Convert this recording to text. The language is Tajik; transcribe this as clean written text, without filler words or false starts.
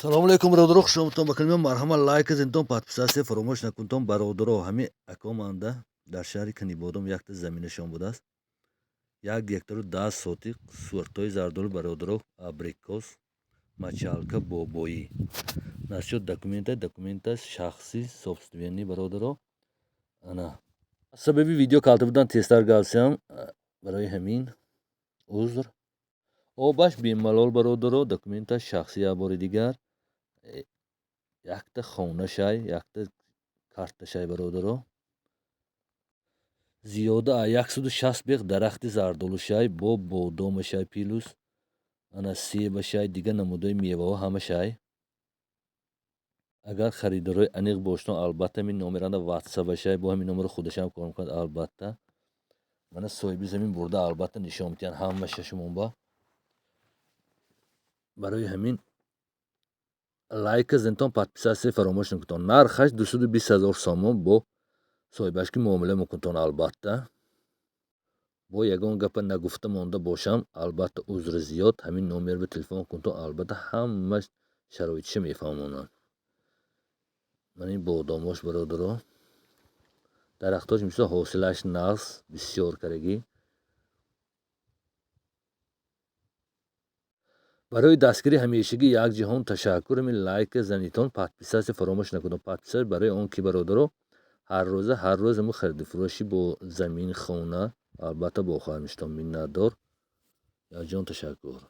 салому алейкум бародаро, хушомадтон ба калимаи марҳама. лайк зинтон, подписатсия фаромӯш накунтон. бародаро, ҳамин акоманда дар шаҳри Канибодом якта заминашон будааст. 1 гектару 10 сотиқ суртои зардолу бародаро, абрикос, мачалка, бобоӣ. Насчёт документа шахсӣ собственӣ бародаро. Ана сабаби видео калта будан тезтар галсиям, барои ҳамин узр. Обаш бемалол бародаро, документаш шахсӣ як бори дигар. Якта хонашай, якта карташай бародаро. Зиёда 160 беғ дарахти зардолушай бо бодомашай пилус. Ана себашай, дига намудои меваҳо ҳамашай. Агар харидорои аниқ бошдон, албатта ҳамин номеранда ватсапашай, бо ҳамин номери худашам кор мекунад. Албатта мана соҳиби замин бурда албатта нишон медиҳанд ҳамаша шумоба. Барои ҳамин лайка зинтон, подписатсия фаромӯш накунтон. Нархаш 220 000 сомон бо соҳибаш ки муомила мекунтон. Албатта бо ягон гапа нагуфта монда бошам, албатта узри зиёд. ҳамин номер телефон кунтон, албатта ҳама шароитиша мефаҳмонам. мани бодомош бародаро, дарахтош мисол ҳосилаш нағз бисёр карагӣ. барои дастгирии ҳамешагӣ якҷаҳон ташаккур. Ҳамин лайка занитон, подписатсия фаромӯш накунтон. подписат барои он ки бародаро ҳар рӯза ҳамин хариду фурӯши бо замин, хона албатта бо хоҳам иштон. миннатдор. якҷаҳон ташаккур.